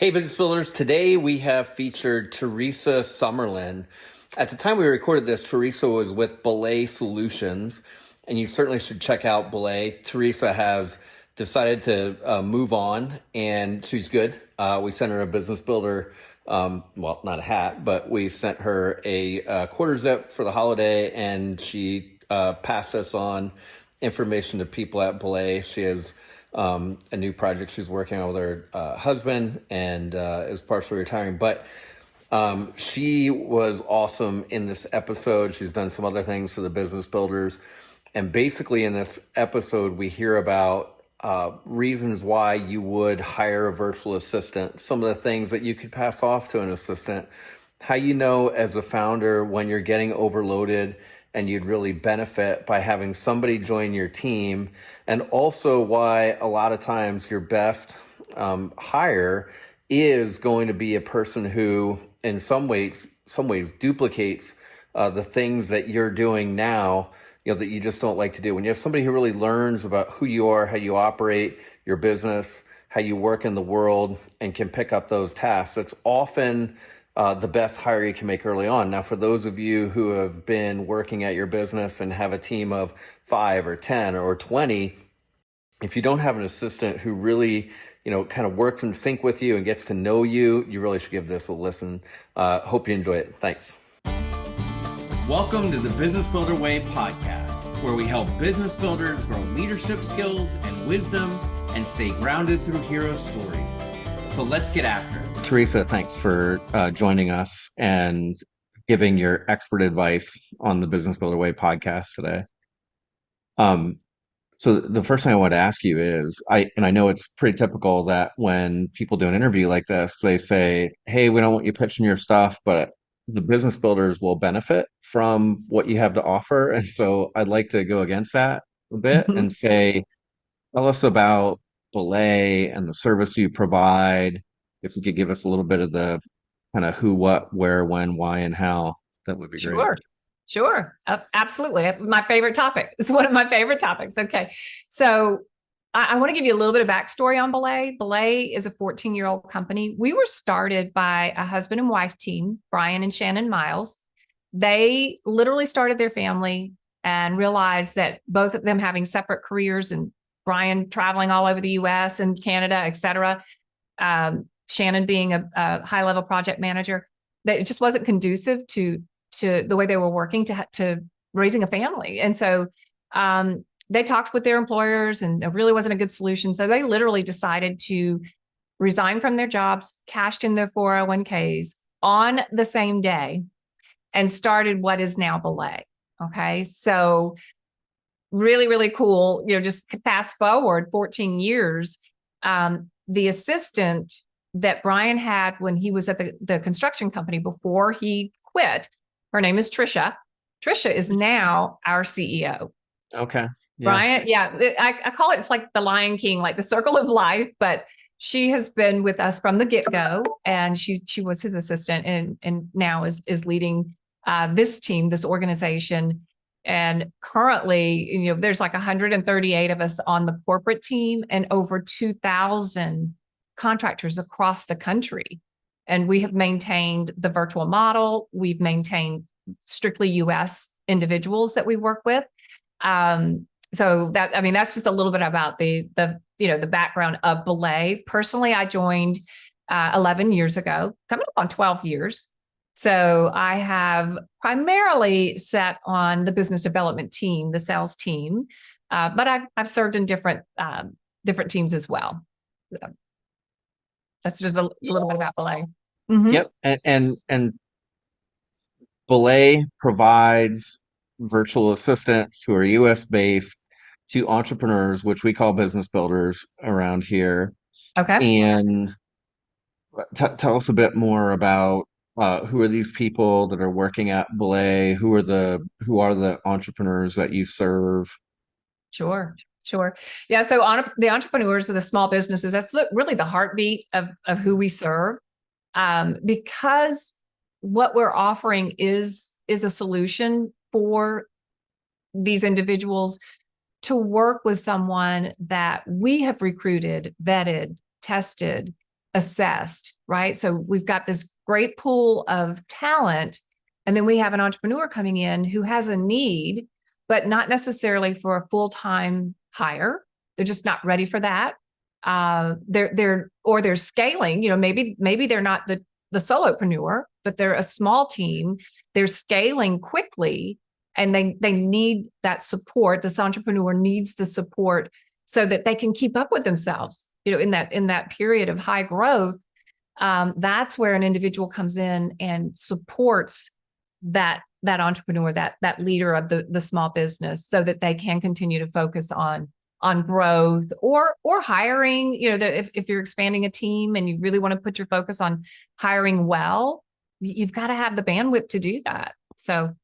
Hey, business builders. Today we have featured Teresa Summerlin. At the time we recorded this, Teresa was with Belay Solutions, and you certainly should check out Belay. Teresa has decided to move on, and she's good. We sent her a business builder, well, not a hat, but we sent her a quarter zip for the holiday, and she passed us on information to people at Belay. She has a new project she's working on with her husband and is partially retiring. But she was awesome in this episode. She's done some other things for the business builders. And basically, in this episode, we hear about reasons why you would hire a virtual assistant, some of the things that you could pass off to an assistant, how you know as a founder when you're getting overloaded and you'd really benefit by having somebody join your team, and also why a lot of times your best hire is going to be a person who in some ways duplicates the things that you're doing now, that you just don't like to do. When you have somebody who really learns about who you are, how you operate your business, how you work in the world, and can pick up those tasks, it's often the best hire you can make early on. Now, for those of you who have been working at your business and have a team of 5 or 10 or 20, if you don't have an assistant who really, kind of works in sync with you and gets to know you, you really should give this a listen. Hope you enjoy it. Thanks. Welcome to the Business Builder Way podcast, where we help business builders grow leadership skills and wisdom and stay grounded through hero stories. So let's get after it. Teresa, thanks for joining us and giving your expert advice on the Business Builder Way podcast today. So the first thing I want to ask you is, I know it's pretty typical that when people do an interview like this, they say, hey, we don't want you pitching your stuff, but the business builders will benefit from what you have to offer. And so I'd like to go against that a bit and say, tell us about Belay and the service you provide. If you could give us a little bit of the kind of who, what, where, when, why, and how, that would be great. Sure. Absolutely. My favorite topic. It's one of my favorite topics. Okay. So I want to give you a little bit of backstory on Belay. Belay is a 14-year-old company. We were started by a husband and wife team, Brian and Shannon Miles. They literally started their family and realized that both of them having separate careers, and Brian traveling all over the US and Canada, et cetera, Shannon being a high-level project manager, that it just wasn't conducive to the way they were working to raising a family. And so they talked with their employers, and it really wasn't a good solution. So they literally decided to resign from their jobs, cashed in their 401ks on the same day, and started what is now Belay. Okay. So really, really cool. Just fast forward 14 years, the assistant that Brian had when he was at the construction company before he quit, her name is Trisha. Trisha is now our CEO. Okay. Yeah. Brian, I call it's like the Lion King, like the circle of life, but she has been with us from the get-go, and she was his assistant and now is leading this team, this organization. And currently, there's like 138 of us on the corporate team and over 2,000 contractors across the country. And we have maintained the virtual model. We've maintained strictly US individuals that we work with. So that's just a little bit about the background of Belay. Personally, I joined 11 years ago, coming up on 12 years. So I have primarily sat on the business development team, the sales team, but I've served in different teams as well. That's just a little bit about Belay. Mm-hmm. Yep. And Belay provides virtual assistants who are US based to entrepreneurs, which we call business builders around here. Okay. And tell us a bit more about who are these people that are working at Belay? Who are the entrepreneurs that you serve? Sure. Yeah. So the entrepreneurs are the small businesses. That's really the heartbeat of who we serve. Because what we're offering is a solution for these individuals to work with someone that we have recruited, vetted, tested, assessed, right? So we've got this great pool of talent, and then we have an entrepreneur coming in who has a need, but not necessarily for a full-time hire. They're just not ready for that. They're scaling. Maybe they're not the solopreneur, but they're a small team. They're scaling quickly, and they need that support. This entrepreneur needs the support so that they can keep up with themselves. In that period of high growth, that's where an individual comes in and supports that entrepreneur, that leader of the small business, so that they can continue to focus on growth or hiring. If you're expanding a team and you really want to put your focus on hiring well, you've got to have the bandwidth to do that. So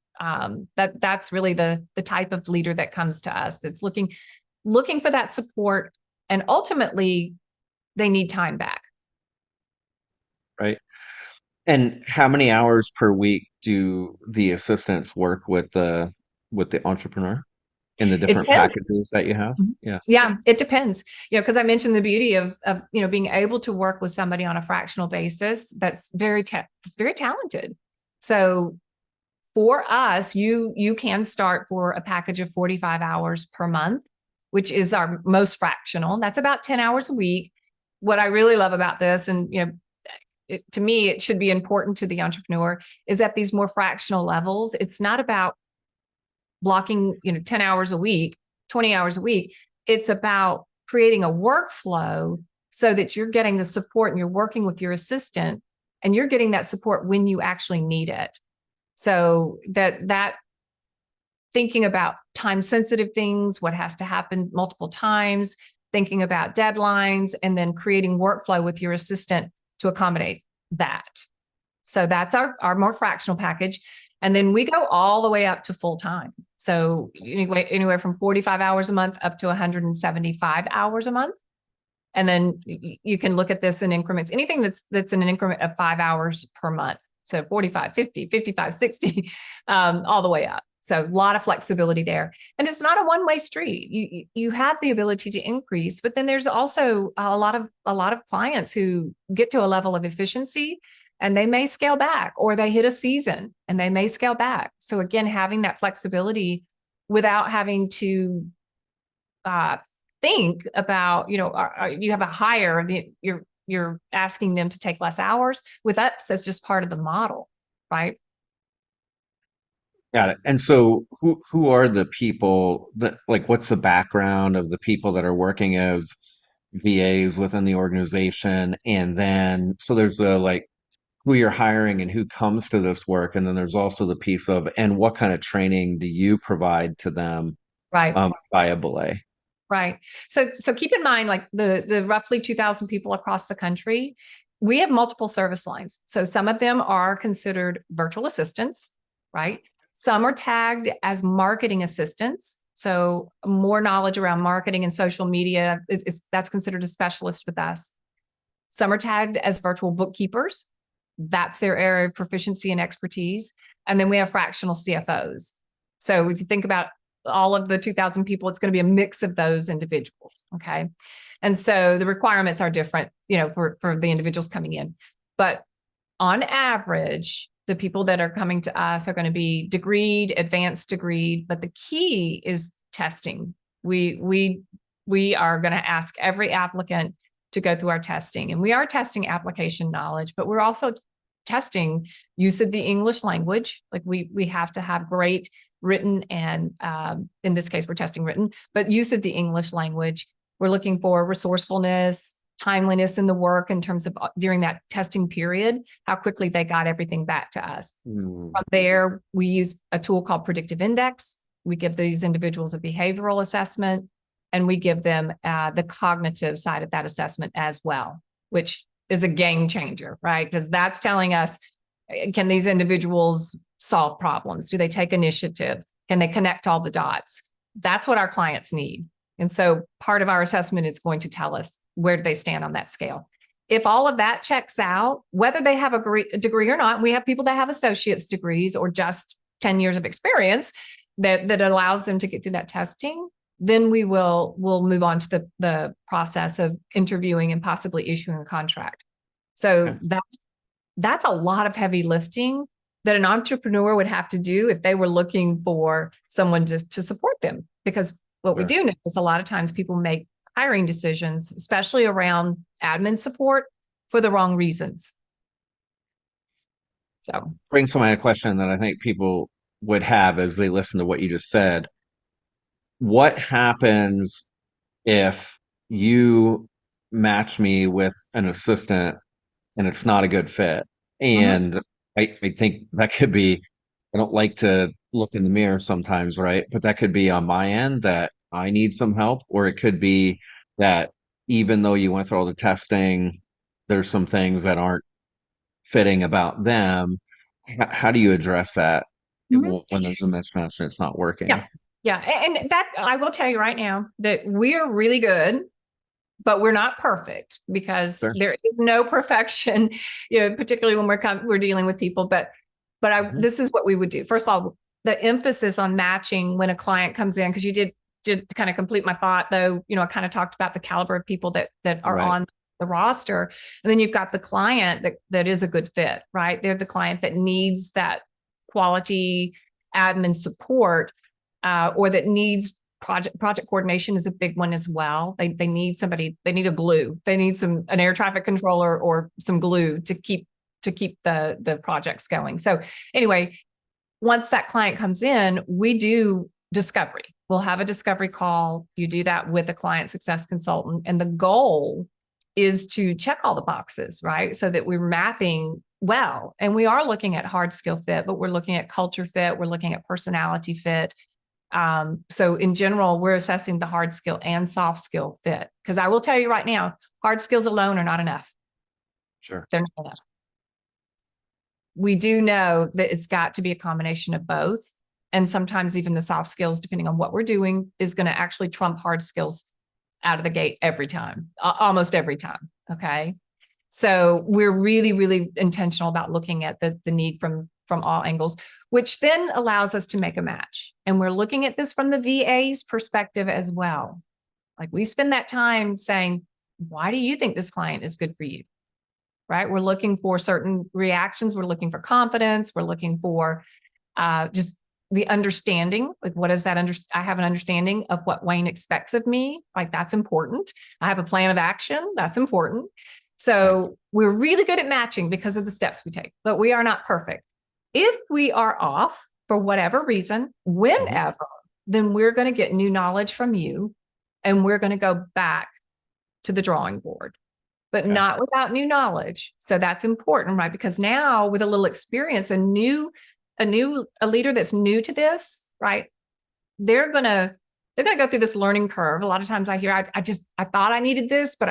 that's really the type of leader that comes to us. It's looking for that support, and ultimately they need time back. Right. And how many hours per week do the assistants work with the entrepreneur in the It different depends. packages that you have? Yeah. Yeah, it depends. Because I mentioned the beauty of being able to work with somebody on a fractional basis that's very talented. So for us, you can start for a package of 45 hours per month, which is our most fractional. That's about 10 hours a week. What I really love about this, and to me, it should be important to the entrepreneur, is at these more fractional levels, it's not about blocking 10 hours a week, 20 hours a week. It's about creating a workflow so that you're getting the support and you're working with your assistant, and you're getting that support when you actually need it. So that thinking about time sensitive things, what has to happen multiple times, thinking about deadlines, and then creating workflow with your assistant to accommodate that. So that's our more fractional package. And then we go all the way up to full time. So anywhere from 45 hours a month up to 175 hours a month. And then you can look at this in increments, anything that's in an increment of 5 hours per month. So 45, 50, 55, 60, all the way up. So a lot of flexibility there. And it's not a one-way street. You have the ability to increase, but then there's also a lot of clients who get to a level of efficiency and they may scale back, or they hit a season and they may scale back. So again, having that flexibility without having to think about, you have a hire, you're asking them to take less hours. With us, that's just part of the model, right? Got it. And so who are the people that, like, what's the background of the people that are working as VAs within the organization? And then so there's like who you're hiring and who comes to this work, and then there's also the piece of, and what kind of training do you provide to them Right. via Belay? Right. So keep in mind, like the roughly 2,000 people across the country, we have multiple service lines. So some of them are considered virtual assistants, right? Some are tagged as marketing assistants. So more knowledge around marketing and social media, that's considered a specialist with us. Some are tagged as virtual bookkeepers. That's their area of proficiency and expertise. And then we have fractional CFOs. So if you think about all of the 2,000 people, it's going to be a mix of those individuals. Okay. And so the requirements are different, for the individuals coming in. But on average, the people that are coming to us are going to be degreed, advanced degreed. But the key is testing. We are going to ask every applicant to go through our testing. And we are testing application knowledge, but we're also testing use of the English language. Like we have to have great written and in this case, we're testing written, but use of the English language. We're looking for resourcefulness, timeliness in the work in terms of during that testing period, how quickly they got everything back to us. From there, we use a tool called Predictive Index. We give these individuals a behavioral assessment, and we give them the cognitive side of that assessment as well, which is a game changer, right? Because that's telling us, can these individuals solve problems? Do they take initiative? Can they connect all the dots? That's what our clients need. And so part of our assessment is going to tell us where do they stand on that scale. If all of that checks out, whether they have a degree or not, we have people that have associate's degrees or just 10 years of experience that allows them to get through that testing, then we'll move on to the process of interviewing and possibly issuing a contract. So Okay. that's a lot of heavy lifting that an entrepreneur would have to do if they were looking for someone just to support them. Because what we Sure. do know is a lot of times people make hiring decisions, especially around admin support, for the wrong reasons. So, Brings to mind a question that I think people would have as they listen to what you just said. What happens if you match me with an assistant and it's not a good fit? mhm, And I think that could be, I don't like to look in the mirror sometimes, right? But that could be on my end that I need some help, or it could be that even though you went through all the testing, there's some things that aren't fitting about them. How do you address that mhm. when there's a mismatch and it's not working? Yeah. Yeah. And that I will tell you right now that we're really good, but we're not perfect because Sure. there is no perfection, particularly when we're dealing with people. But Mhm. this is what we would do. First of all, the emphasis on matching when a client comes in, because you did kind of complete my thought, though, I kind of talked about the caliber of people that are Right. on the roster. And then you've got the client that is a good fit, right? They're the client that needs that quality admin support, or that needs project coordination is a big one as well. They need somebody, they need a glue. They need an air traffic controller or some glue to keep the projects going. So anyway, once that client comes in, we do discovery. We'll have a discovery call. You do that with a client success consultant. And the goal is to check all the boxes, right? So that we're mapping well. And we are looking at hard skill fit, but we're looking at culture fit. We're looking at personality fit. So in general, we're assessing the hard skill and soft skill fit. Because I will tell you right now, hard skills alone are not enough. Sure. They're not enough. We do know that it's got to be a combination of both. And sometimes even the soft skills, depending on what we're doing, is going to actually trump hard skills out of the gate every time, almost every time. Okay. So we're really, really intentional about looking at the need from all angles, which then allows us to make a match. And we're looking at this from the VA's perspective as well. Like we spend that time saying, why do you think this client is good for you? Right? We're looking for certain reactions. We're looking for confidence. We're looking for just the understanding. Like, what is that? I have an understanding of what Wayne expects of me. Like, that's important. I have a plan of action. That's important. Nice. So we're really good at matching because of the steps we take, but we are not perfect. If we are off for whatever reason, Mhm. whenever, then we're going to get new knowledge from you and we're going to go back to the drawing board, but Okay. not without new knowledge. So that's important, right? Because now with a little experience, a leader that's new to this, right? They're gonna go through this learning curve. A lot of times I hear, I thought I needed this, but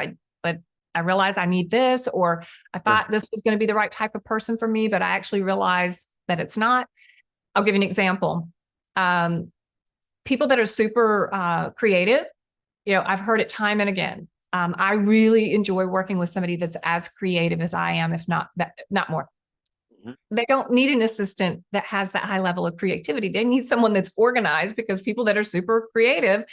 I realized I need this, or I Sure. thought this was going to be the right type of person for me, but I actually realized that it's not. I'll give you an example. Um, People that are super creative, I've heard it time and again. I really enjoy working with somebody that's as creative as I am, if not more. Mhm. They don't need an assistant that has that high level of creativity. They need someone that's organized, because people that are super creative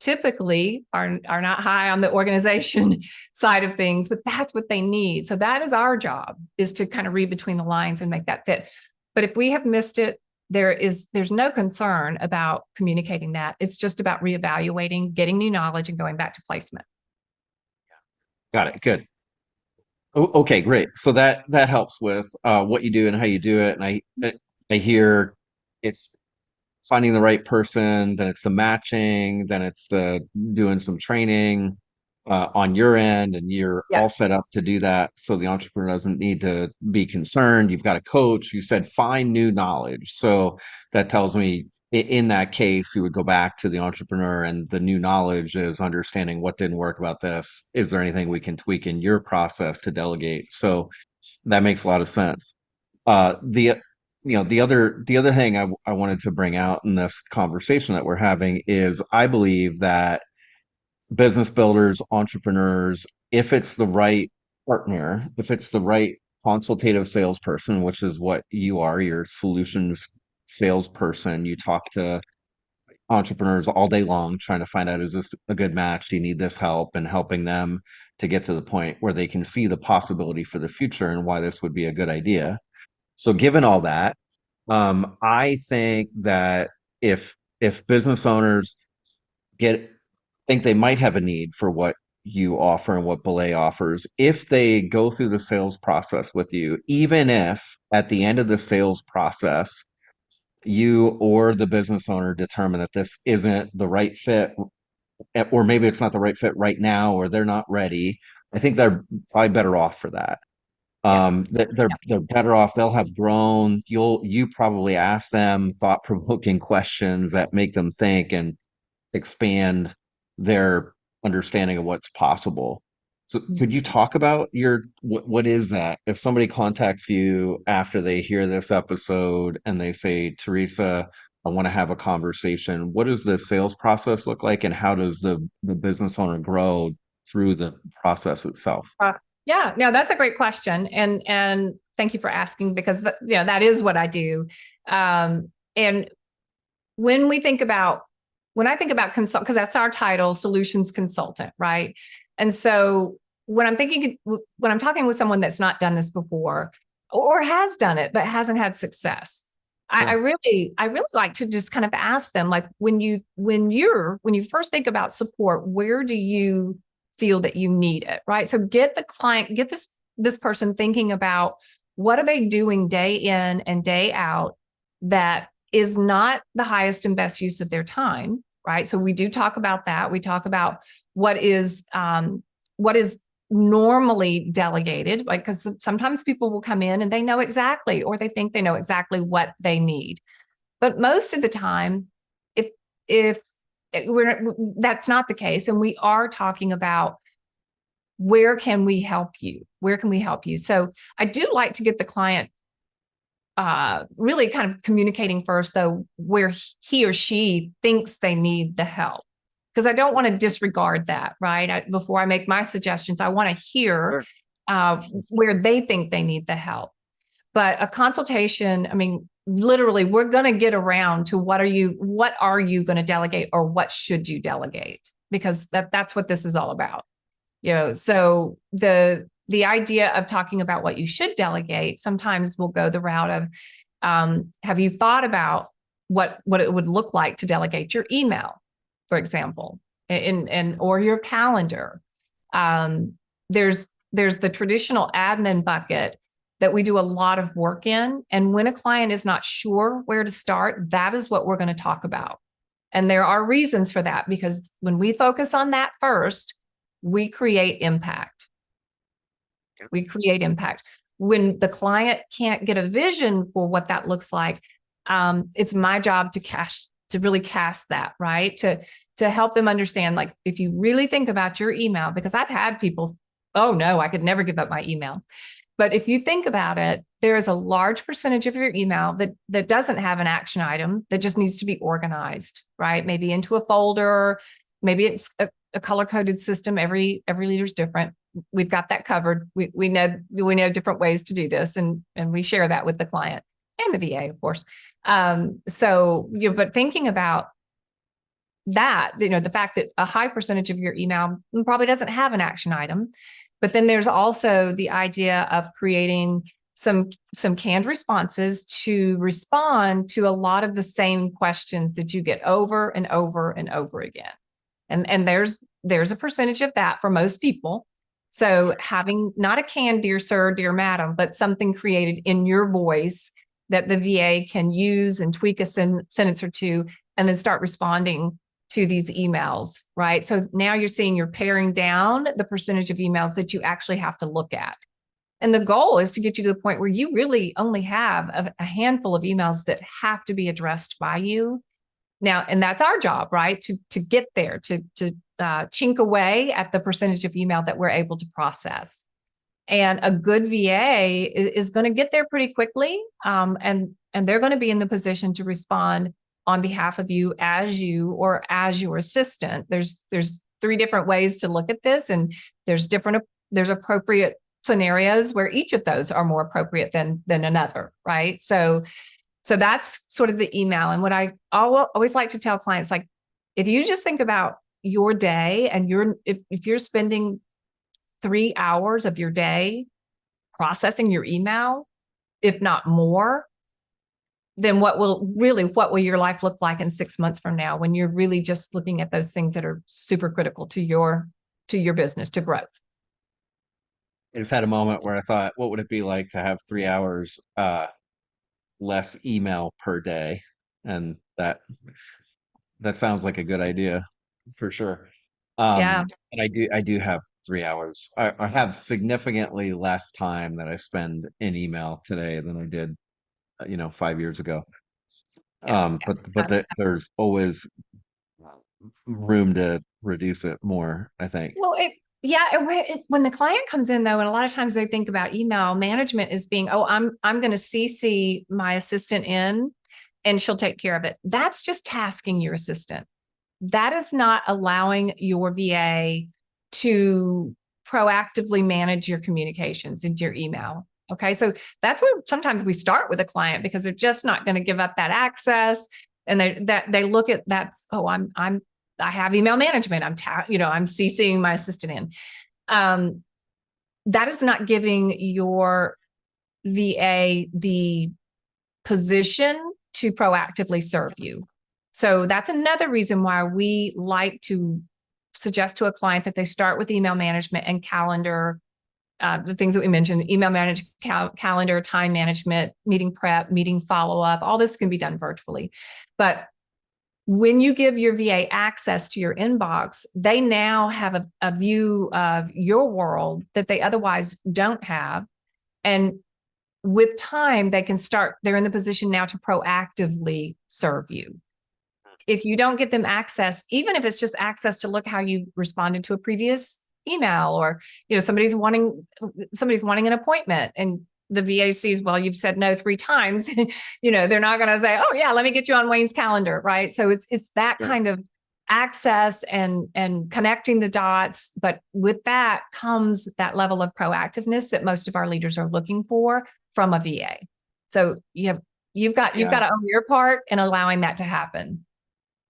typically are not high on the organization side of things, but that's what they need. So that is our job, is to kind of read between the lines and make that fit. But if we have missed it, there's no concern about communicating that. It's just about reevaluating, getting new knowledge, and going back to placement. Got it. Good. Okay, great. So that helps with what you do and how you do it. And I hear it's finding the right person, then it's the matching, then it's the doing some training on your end, and you're all Yes. set up to do that. So the entrepreneur doesn't need to be concerned. You've got a coach. You said find new knowledge. So that tells me in that case, you would go back to the entrepreneur, and the new knowledge is understanding what didn't work about this. Is there anything we can tweak in your process to delegate? So that makes a lot of sense. The the other thing I wanted to bring out in this conversation that we're having is I believe that business builders, entrepreneurs, if it's the right partner, if it's the right consultative salesperson, which is what you are, your solutions salesperson, you talk to entrepreneurs all day long trying to find out, is this a good match? Do you need this help? And helping them to get to the point where they can see the possibility for the future and why this would be a good idea. So given all that, I think that if business owners get think they might have a need for what you offer and what Belay offers, if they go through the sales process with you, even if at the end of the sales process you or the business owner determine that this isn't the right fit, or maybe it's not the right fit right now, or they're not ready, I think they're probably better off for that. Yes. Yeah. They're better off. They'll have grown. You probably ask them thought-provoking questions that make them think and expand their understanding of what's possible. So could you talk about what is that? If somebody contacts you after they hear this episode and they say, Teresa, I want to have a conversation, what does the sales process look like, and how does the business owner grow through the process itself? Yeah, no, that's a great question, and thank you for asking, because that is what I do. And when we think about when I think about consult, because that's our title, solutions consultant, right? And so when I'm talking with someone that's not done this before or has done it but hasn't had success, I Sure. really like to just kind of ask them, like, when you first think about support, where do you feel that you need it, right? So get the client, get this person thinking about what are they doing day in and day out that is not the highest and best use of their time, right? So we do talk about that. We talk about what is normally delegated, like, because sometimes people will come in and they know exactly, or they think they know exactly what they need. But most of the time, if that's not the case, and we are talking about where can we help you? Where can we help you? So I do like to get the client really kind of communicating first, though, where he or she thinks they need the help. Because I don't want to disregard that, right? Before I make my suggestions, I want to hear Sure. where they think they need the help. But a consultation, I mean, literally, we're going to get around to what are you going to delegate, or what should you delegate? Because that's what this is all about. So the idea of talking about what you should delegate, sometimes we'll go the route of, have you thought about what it would look like to delegate your email, for example, and or your calendar? There's the traditional admin bucket that we do a lot of work in. And when a client is not sure where to start, that is what we're going to talk about. And there are reasons for that, because when we focus on that first, we create impact. We create impact. When the client can't get a vision for what that looks like, it's my job to really cast that, right? To help them understand, like, if you really think about your email, because I've had people, oh no, I could never give up my email. But if you think about it, there is a large percentage of your email that doesn't have an action item, that just needs to be organized, right? Maybe into a folder, maybe it's a color-coded system. Every leader is different. We've got that covered. We know different ways to do this, and we share that with the client and the VA, of course. But thinking about that, the fact that a high percentage of your email probably doesn't have an action item. But then there's also the idea of creating some canned responses to respond to a lot of the same questions that you get over and over and over again. And there's a percentage of that for most people. So having not a canned dear sir, dear madam, but something created in your voice that the VA can use and tweak a sentence or two, and then start responding to these emails, right? So now you're paring down the percentage of emails that you actually have to look at. And the goal is to get you to the point where you really only have a handful of emails that have to be addressed by you. Now, and that's our job, right? To get there, to chink away at the percentage of email that we're able to process. And a good VA is going to get there pretty quickly, and they're going to be in the position to respond on behalf of you as your assistant. There's 3 different ways to look at this, and there's appropriate scenarios where each of those are more appropriate than another, right? So So that's sort of the email. And what I always like to tell clients, like, if you just think about your day and if you're spending 3 hours of your day processing your email, if not more, then what will your life look like in 6 months from now when you're really just looking at those things that are super critical to your business, to growth? I just had a moment where I thought, what would it be like to have 3 hours less email per day? And that sounds like a good idea for sure. Yeah. And I do have 3 hours. I have significantly less time that I spend in email today than I did, 5 years ago. Yeah. There's always room to reduce it more, I think. Well, when the client comes in though, and a lot of times they think about email management as being, oh, I'm going to CC my assistant in and she'll take care of it. That's just tasking your assistant. That is not allowing your VA to proactively manage your communications into your email. Okay. So that's where sometimes we start with a client because they're just not going to give up that access. And they look at that's, oh, I have email management. I'm CCing my assistant in. That is not giving your VA the position to proactively serve you. So that's another reason why we like to suggest to a client that they start with email management and calendar, the things that we mentioned: email management, calendar, time management, meeting prep, meeting follow-up. All this can be done virtually. But when you give your VA access to your inbox, they now have a view of your world that they otherwise don't have. And with time, they're in the position now to proactively serve you. If you don't get them access, even if it's just access to look how you responded to a previous email, or somebody's wanting an appointment and the VA sees, well, you've said no 3 times, they're not going to say, oh yeah, let me get you on Wayne's calendar, right? So it's that kind of access and connecting the dots. But with that comes that level of proactiveness that most of our leaders are looking for from a VA. So you've got to own your part in allowing that to happen.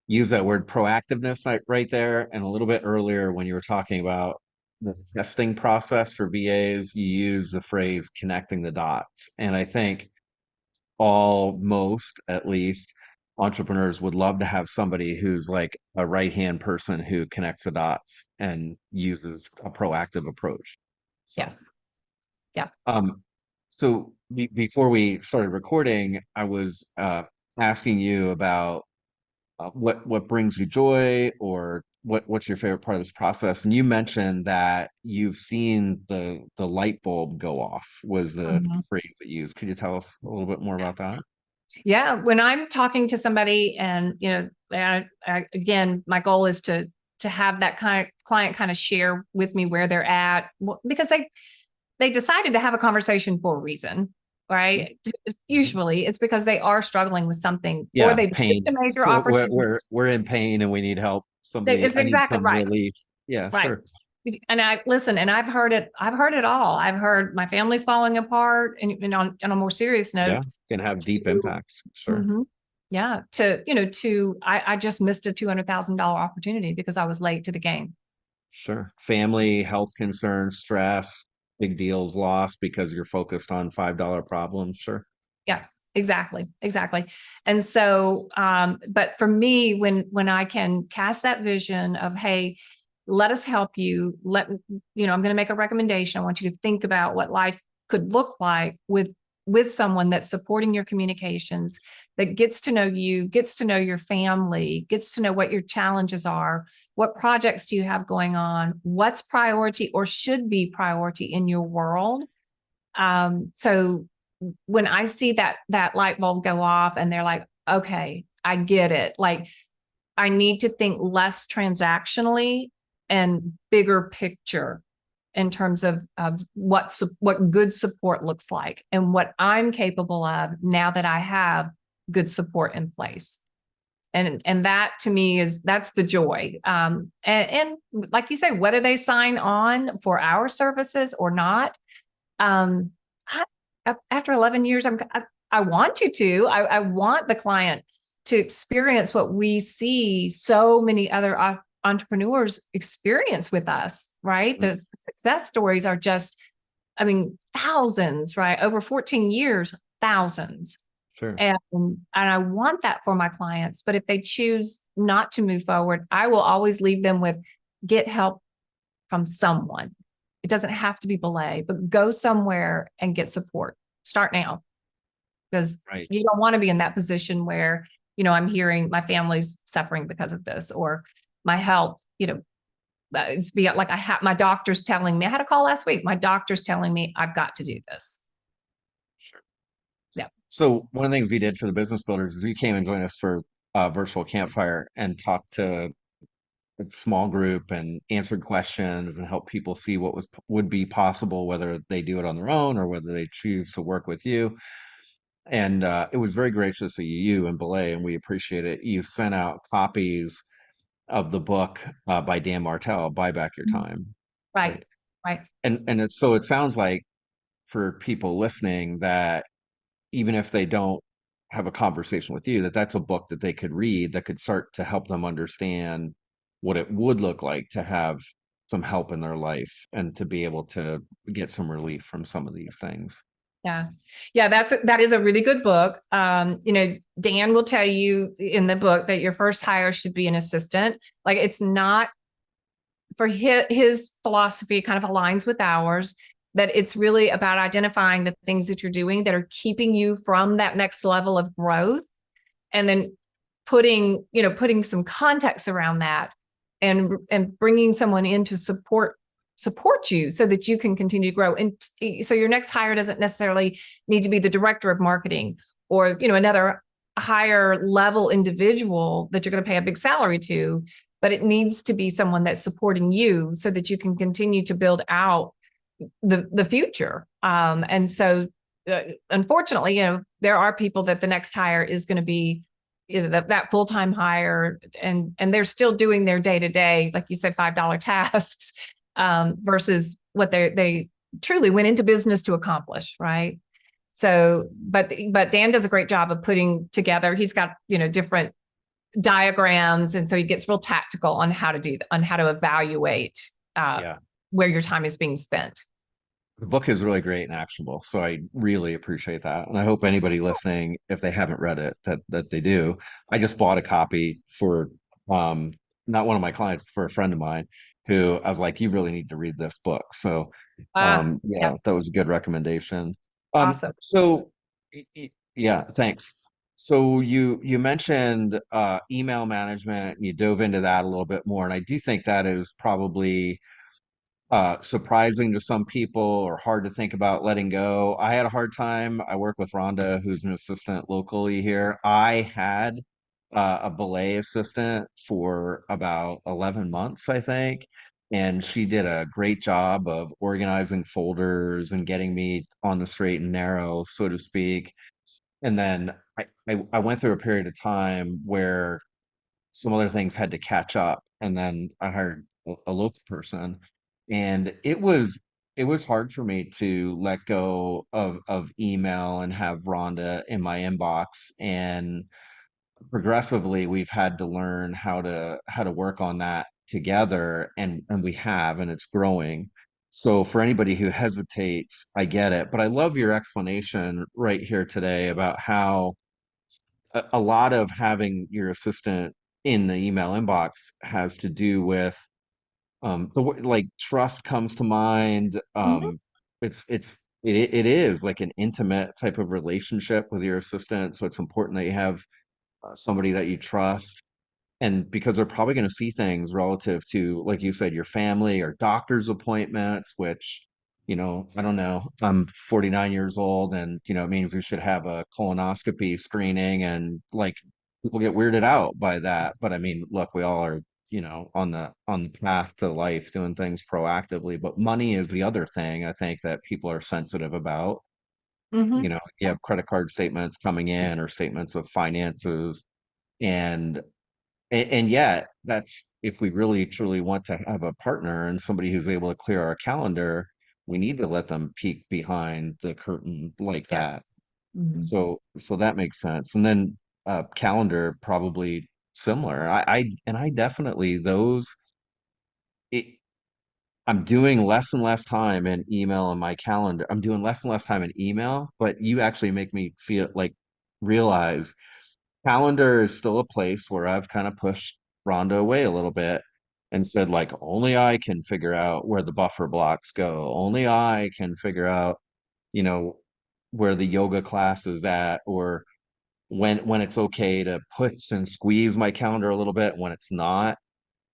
Use that word proactiveness right there. And a little bit earlier when you were talking about the testing process for VAs, you use the phrase connecting the dots. And I think most, at least, entrepreneurs would love to have somebody who's like a right-hand person who connects the dots and uses a proactive approach. So, Yes. Yeah. So before we started recording, I was asking you about what brings you joy, or what's your favorite part of this process. And you mentioned that you've seen the light bulb go off, was the phrase that you used. Could you tell us a little bit more about that? Yeah. When I'm talking to somebody and, again, my goal is to have that kind of client kind of share with me where they're at, because they decided to have a conversation for a reason, right? Usually it's because they are struggling with something, or they've missed Pain. a major opportunity. We're in pain and we need help. It's I need exactly some right. relief. Yeah, Right. sure. And I've heard it all. I've heard my family's falling apart, and on a more serious note, Yeah, can have deep impacts. Sure. Yeah. I just missed a $200,000 opportunity because I was late to the game. Sure. Family, health concerns, stress, big deals lost because you're focused on $5 problems. Sure. Yes, exactly. Exactly. And so, but for me, when I can cast that vision of, hey, let us help you, I'm going to make a recommendation. I want you to think about what life could look like with someone that's supporting your communications, that gets to know you, gets to know your family, gets to know what your challenges are, what projects do you have going on, what's priority or should be priority in your world. So when I see that light bulb go off and they're like, okay, I get it. Like, I need to think less transactionally and bigger picture in terms of what good support looks like and what I'm capable of now that I have good support in place. And that to me that's the joy. And like you say, whether they sign on for our services or not, after 11 years, I want you to. I want the client to experience what we see so many other entrepreneurs experience with us, right? Mm. The success stories are just, I mean, thousands, right? Over 14 years, thousands. Sure. And I want that for my clients. But if they choose not to move forward, I will always leave them with get help from someone. It doesn't have to be Belay, but go somewhere and get support. Start now, because Right. you don't want to be in that position where, I'm hearing my family's suffering because of this, or my health, it's be like my doctor's telling me, I had a call last week. My doctor's telling me I've got to do this. Sure. Yeah. So one of the things we did for the business builders is we came and joined us for virtual campfire and talked to a small group and answered questions and helped people see what would be possible, whether they do it on their own or whether they choose to work with you. And it was very gracious of you and Belay, and we appreciate it. You sent out copies of the book by Dan Martell, Buy Back Your Time. Right. Right. Right. So it sounds like for people listening that even if they don't have a conversation with you, that that's a book that they could read that could start to help them understand what it would look like to have some help in their life and to be able to get some relief from some of these things. Yeah. Yeah, that is a really good book. Dan will tell you in the book that your first hire should be an assistant. Like, it's not for his philosophy kind of aligns with ours, that it's really about identifying the things that you're doing that are keeping you from that next level of growth, and then putting some context around that, and bringing someone in to support you so that you can continue to grow. And so your next hire doesn't necessarily need to be the director of marketing, or another higher level individual that you're going to pay a big salary to, but it needs to be someone that's supporting you so that you can continue to build out the future. And so unfortunately, there are people that the next hire is going to be that full-time hire, and they're still doing their day-to-day, like you said, $5 tasks, versus what they truly went into business to accomplish, right? So, but Dan does a great job of putting together. He's got different diagrams, and so he gets real tactical on how to evaluate Yeah. where your time is being spent. The book is really great and actionable, so I really appreciate that. And I hope anybody listening, if they haven't read it, that they do. I just bought a copy for um not one of my clients, for a friend of mine who I was like, you really need to read this book. So Yeah, yeah, that was a good recommendation. awesome. So yeah, thanks. So you mentioned email management, and you dove into that a little bit more, and I do think that is probably surprising to some people or hard to think about letting go. I had a hard time. I work with Rhonda, who's an assistant locally here. I had a belay assistant for about 11 months, I think. And she did a great job of organizing folders and getting me on the straight and narrow, so to speak. And then I went through a period of time where some other things had to catch up, and then I hired a local person, and it was hard for me to let go of email and have Rhonda in my inbox. And progressively we've had to learn how to work on that together, and we have, and it's growing. So for anybody who hesitates, I get it, but I love your explanation right here today about how a lot of having your assistant in the email inbox has to do with like trust comes to mind. Mhm. It is like an intimate type of relationship with your assistant, so it's important that you have somebody that you trust, and because they're probably going to see things relative to, like you said, your family or doctor's appointments, which, I don't know, I'm 49 years old, and it means we should have a colonoscopy screening, and like people get weirded out by that. But I mean, look, we all are, on the path to life doing things proactively, but money is the other thing I think that people are sensitive about. Mhm. You have credit card statements coming in or statements of finances, and and yet, that's, if we really truly want to have a partner and somebody who's able to clear our calendar, we need to let them peek behind the curtain like Yeah. that. Mhm. So that makes sense. And then calendar probably similar. I definitely those it, I'm doing less and less time in email and my calendar. I'm doing less and less time in email, but you actually make me feel like realize calendar is still a place where I've kind of pushed Rhonda away a little bit and said, like, only I can figure out where the buffer blocks go. Only I can figure out, you know, where the yoga class is at, or when it's okay to push and squeeze my calendar a little bit when it's not.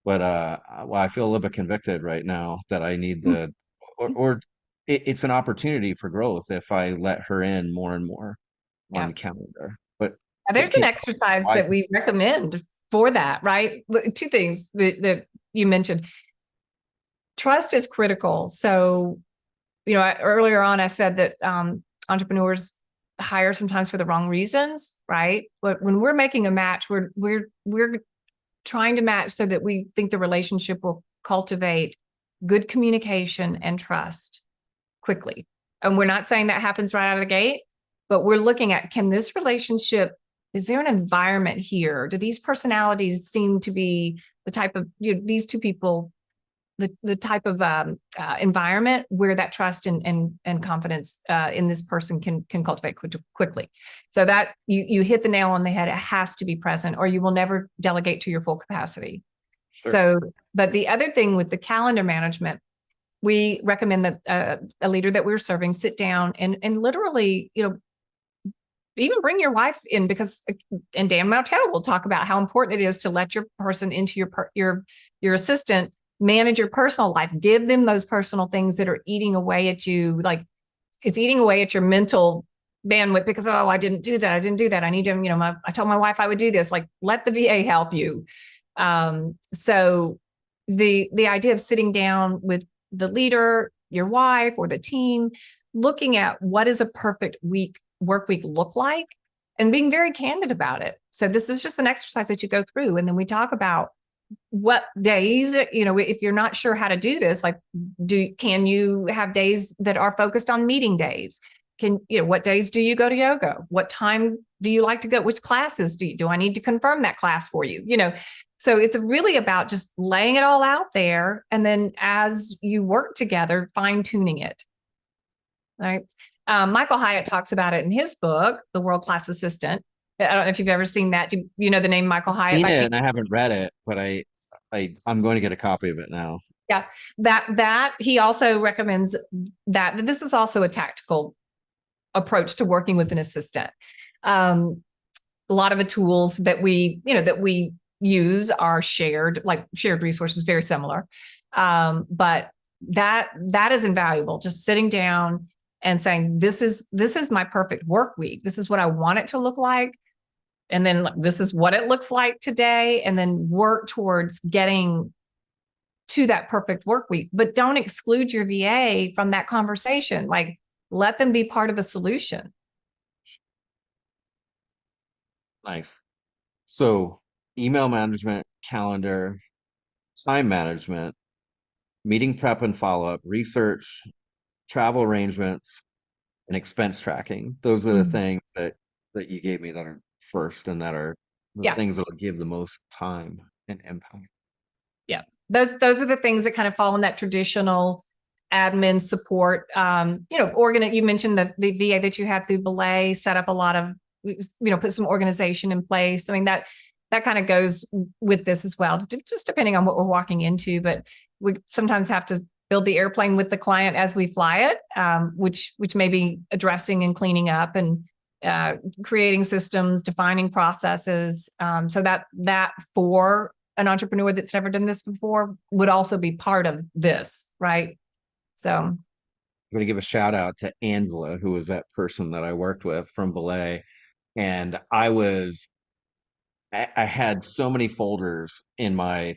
But well, I feel a little bit convicted right now that I need to, or it's an opportunity for growth if I let her in more and more on Yeah. the calendar. But There's can an you tell me exercise why? that we recommend for that, right? Two things that you mentioned. Trust is critical. So, earlier on, I said that entrepreneurs hire sometimes for the wrong reasons, right? But when we're making a match, we're trying to match so that we think the relationship will cultivate good communication and trust quickly. And we're not saying that happens right out of the gate, but we're looking at, can this relationship, is there an environment here? Do these personalities seem to be the type of, these two people, the type of environment where that trust and confidence in this person can cultivate quickly. So that you hit the nail on the head. It has to be present, or you will never delegate to your full capacity. Sure. So, but the other thing with the calendar management, we recommend that a leader that we're serving sit down and literally, even bring your wife in, because and Dan Martell will talk about how important it is to let your person into your assistant manage your personal life. Give them those personal things that are eating away at you, like it's eating away at your mental bandwidth because, oh, I didn't do that. I didn't do that. I need to, I told my wife I would do this. Like, let the VA help you. So the idea of sitting down with the leader, your wife, or the team, looking at what is a perfect work week look like, and being very candid about it. So this is just an exercise that you go through, and then we talk about what days, if you're not sure how to do this, like, can you have days that are focused on meeting days? What days do you go to yoga? What time do you like to go? Which classes do I need to confirm that class for you? So it's really about just laying it all out there. And then as you work together, fine tuning it. Right. Michael Hyatt talks about it in his book, The World Class Assistant. I don't know if you've ever seen that. Do you know the name Michael Hyatt Seen by it chance? and I haven't read it, but I'm going to get a copy of it now. Yeah, that he also recommends that this is also a tactical approach to working with an assistant. A lot of the tools that we use are shared, like shared resources, very similar. But that is invaluable. Just sitting down and saying, this is my perfect work week. This is what I want it to look like. And then this is what it looks like today. And then work towards getting to that perfect work week. But don't exclude your VA from that conversation. Like, let them be part of the solution. Nice. So email management, calendar, time management, meeting prep and follow-up, research, travel arrangements, and expense tracking. Those are the Mm. things that you gave me that are first and that are the Yeah. things that will give the most time and impact. Yeah. Those are the things that kind of fall in that traditional admin support. You mentioned the VA that you had through Belay set up a lot of, put some organization in place. I mean, that kind of goes with this as well, just depending on what we're walking into. But we sometimes have to build the airplane with the client as we fly it, which may be addressing and cleaning up and creating systems, defining processes. So that for an entrepreneur that's never done this before would also be part of this, right? So, I'm going to give a shout out to Angela, who was that person that I worked with from Belay. And I had so many folders in my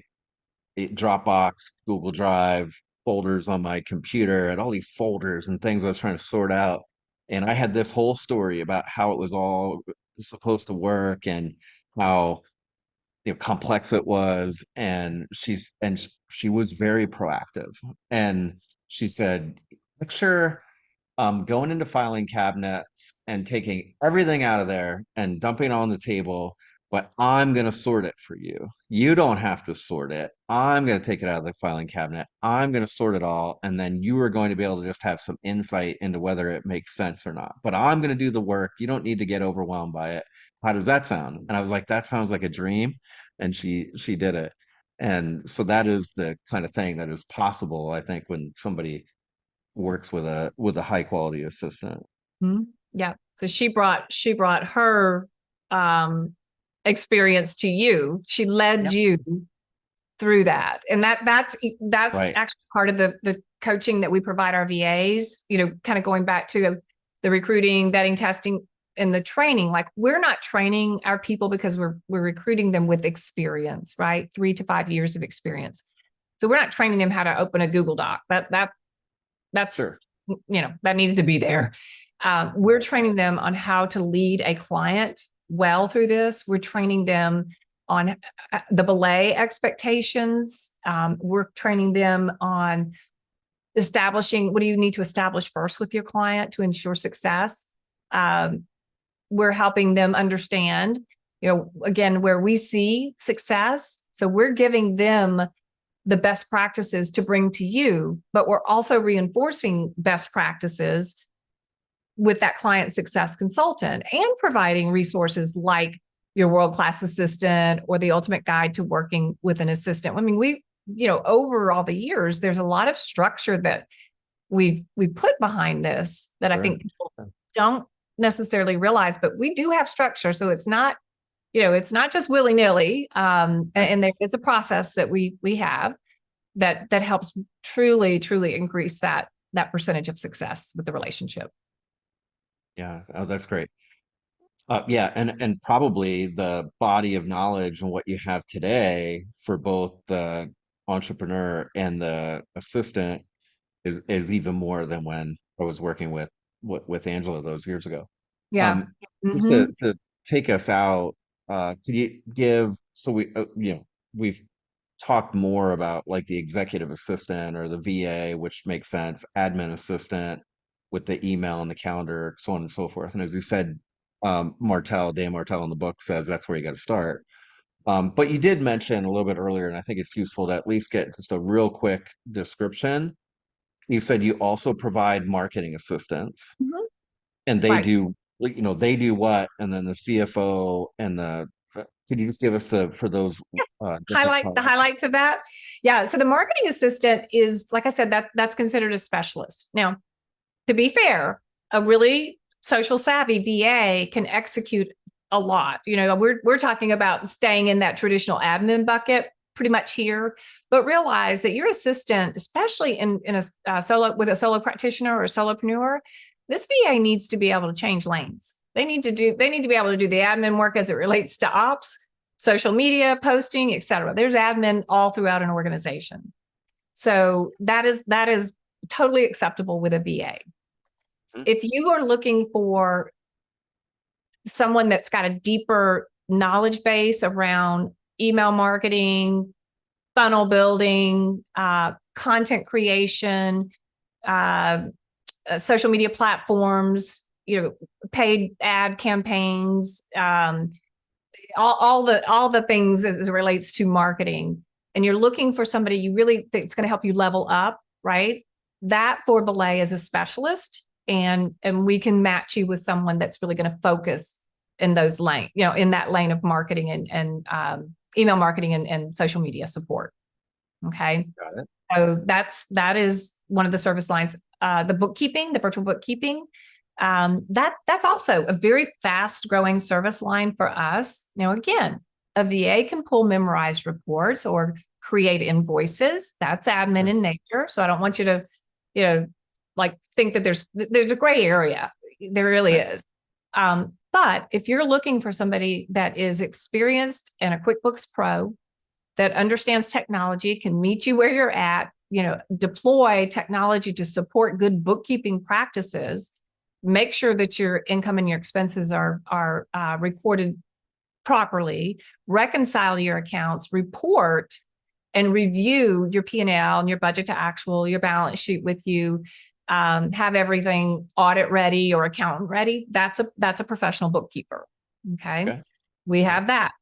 Dropbox, Google Drive, folders on my computer, and all these folders and things I was trying to sort out. And I had this whole story about how it was all supposed to work and how complex it was. And she was very proactive. And she said, "Picture." going into filing cabinets and taking everything out of there and dumping it on the table, but I'm going to sort it for you. You don't have to sort it. I'm going to take it out of the filing cabinet. I'm going to sort it all. And then you are going to be able to just have some insight into whether it makes sense or not. But I'm going to do the work. You don't need to get overwhelmed by it. How does that sound? And I was like, that sounds like a dream. And she did it. And so that is the kind of thing that is possible, I think, when somebody works with a high quality assistant. Mhm. Yeah. So she brought her experience to you. She led Yep. you through that. And that's Right. actually part of the coaching that we provide our VAs, kind of going back to the recruiting, vetting, testing, and the training. Like, we're not training our people because we're recruiting them with experience, right? 3 to 5 years of experience. So we're not training them how to open a Google Doc. That's Sure. that needs to be there. We're training them on how to lead a client well through this. We're training them on the belay expectations. We're training them on establishing, what do you need to establish first with your client to ensure success. We're helping them understand, again, where we see success. So we're giving them the best practices to bring to you, but we're also reinforcing best practices with that client success consultant and providing resources like your world-class assistant or the ultimate guide to working with an assistant. I mean, over all the years, there's a lot of structure that we put behind this that I think people don't necessarily realize, but we do have structure. So it's not just willy-nilly. And there is a process that we have that helps truly, truly increase that percentage of success with the relationship. Yeah. Oh, that's great. Yeah, and probably the body of knowledge and what you have today for both the entrepreneur and the assistant is even more than when I was working with Angela those years ago. Yeah. Um, just Mm-hmm. to take us out, could you give, so we've talked more about like the executive assistant or the VA, which makes sense, admin assistant with the email and the calendar, so on and so forth. And as you said, Dan Martell in the book says that's where you got to start. But you did mention a little bit earlier, and I think it's useful to at least get just a real quick description. You said you also provide marketing assistance, Mm-hmm. and they Right. do, they do what? And then the CFO and could you just give us for those different The parts? highlights of that. Yeah. So the marketing assistant is, like I said, that's considered a specialist. Now, to be fair, a really social savvy VA can execute a lot. We're talking about staying in that traditional admin bucket pretty much here, but realize that your assistant, especially in a solo with a solo practitioner or a solopreneur, this VA needs to be able to change lanes. They need to be able to do the admin work as it relates to ops, social media, posting, et cetera. There's admin all throughout an organization. So that is totally acceptable with a VA. If you are looking for someone that's got a deeper knowledge base around email marketing, funnel building, content creation, social media platforms, paid ad campaigns, all the things as it relates to marketing, and you're looking for somebody you really think it's going to help you level up, right? That for Belay is a specialist, and we can match you with someone that's really going to focus in those lane, in that lane of marketing and email marketing and social media support. Okay. Got it. So that is one of the service lines. The bookkeeping, the virtual bookkeeping, that's also a very fast growing service line for us. Now, again, a VA can pull memorized reports or create invoices. That's admin in nature. So I don't want you to, think that there's a gray area. There really is. But if you're looking for somebody that is experienced and a QuickBooks Pro that understands technology, can meet you where you're at, deploy technology to support good bookkeeping practices, make sure that your income and your expenses are recorded properly, reconcile your accounts, report and review your P&L and your budget to actual, your balance sheet with you, have everything audit ready or accountant ready. That's a professional bookkeeper. Okay. We have that.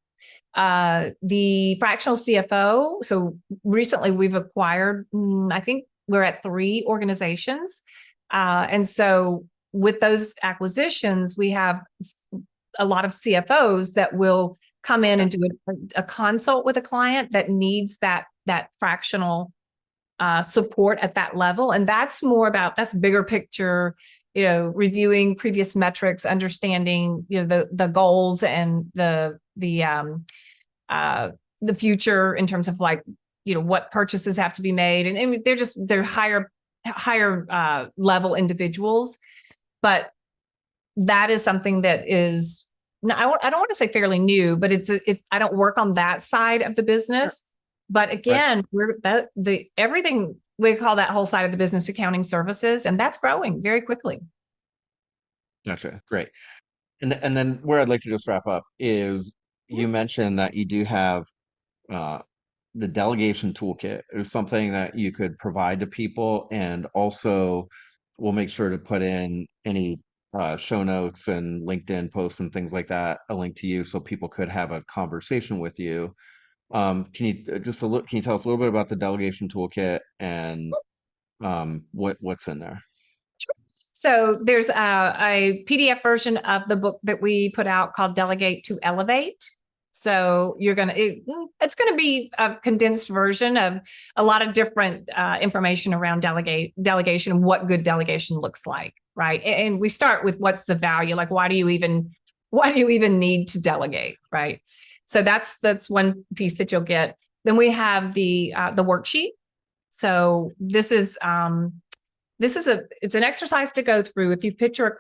The fractional CFO. So recently we've acquired, I think we're at 3 organizations. And so with those acquisitions, we have a lot of CFOs that will come in and do a consult with a client that needs that fractional support at that level. And that's bigger picture, reviewing previous metrics, understanding, the goals and the future in terms of like, what purchases have to be made. And they're higher level individuals. But that is something that is, I don't want to say fairly new, but I don't work on that side of the business. But again, everything, we call that whole side of the business accounting services, and that's growing very quickly. Gotcha. Great. And then where I'd like to just wrap up is you mentioned that you do have the delegation toolkit is something that you could provide to people, and also we'll make sure to put in any show notes and LinkedIn posts and things like that, a link to you so people could have a conversation with you. Can you tell us a little bit about the delegation toolkit and what's in there? So there's a PDF version of the book that we put out called Delegate to Elevate. So it's going to be a condensed version of a lot of different information around delegation and what good delegation looks like, right? And we start with what's the value, like why do you even need to delegate, right? So that's one piece that you'll get. Then we have the worksheet. So this is it's an exercise to go through. If you picture a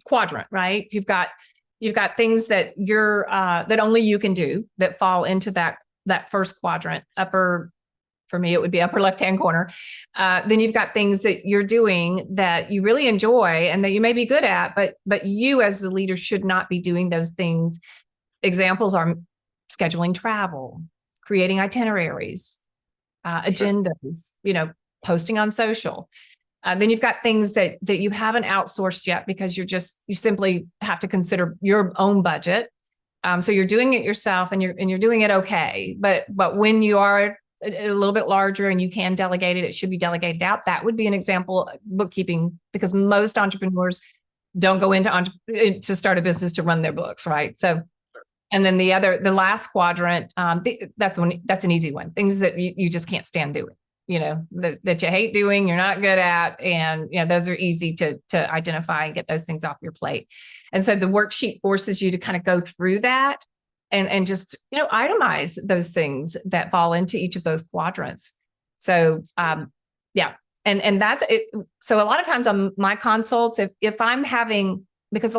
quadrant, right? You've got things that that only you can do that fall into that first quadrant. For me, it would be upper left-hand corner. Then you've got things that you're doing that you really enjoy and that you may be good at, but you as the leader should not be doing those things. Examples are scheduling travel, creating itineraries, agendas, posting on social. Then you've got things that you haven't outsourced yet because you simply have to consider your own budget. So you're doing it yourself and you're doing it okay. But when you are a little bit larger and you can delegate it, it should be delegated out. That would be an example, bookkeeping, because most entrepreneurs don't go to start a business to run their books, right? So, and then the last quadrant, that's an easy one. Things that you just can't stand doing, that you hate doing, you're not good at, and those are easy to identify and get those things off your plate. And so the worksheet forces you to kind of go through that and just itemize those things that fall into each of those quadrants. So yeah, and that's it. So a lot of times on my consults, if I'm having, because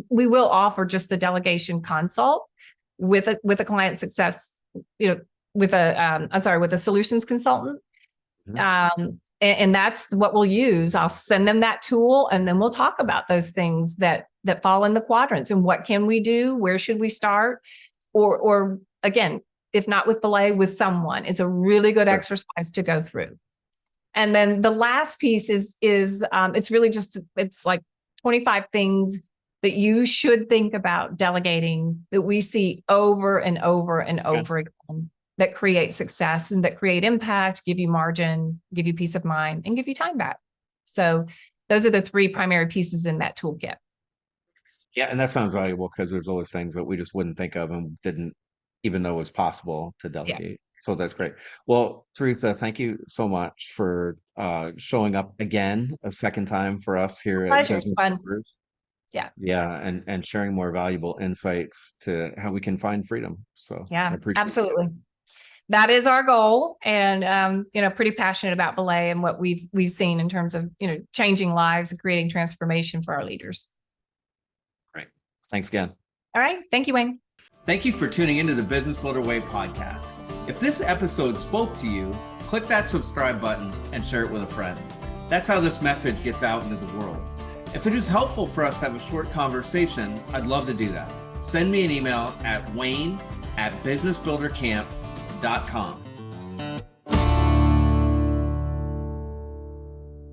we will offer just the delegation consult with a client success, with a solutions consultant. And that's what we'll use. I'll send them that tool, and then we'll talk about those things that fall in the quadrants and what can we do, where should we start, or again, if not with Belay, with someone. It's a really good exercise to go through. And then the last piece is it's really it's like 25 things that you should think about delegating that we see over and over and over again, that create success and that create impact, give you margin, give you peace of mind, and give you time back. So those are the 3 primary pieces in that toolkit. Yeah, and that sounds valuable because there's always things that we just wouldn't think of and didn't even know was possible to delegate. Yeah. So that's great. Well, Teresa, thank you so much for showing up again a second time for us here at Business Builders. Yeah, and sharing more valuable insights to how we can find freedom. So yeah, I appreciate absolutely. That is our goal, and pretty passionate about Belay and what we've seen in terms of changing lives and creating transformation for our leaders. Great. Thanks again. All right. Thank you, Wayne. Thank you for tuning into the Business Builder Way podcast. If this episode spoke to you, click that subscribe button and share it with a friend. That's how this message gets out into the world. If it is helpful for us to have a short conversation, I'd love to do that. Send me an email at wayne@businessbuildercamp.com.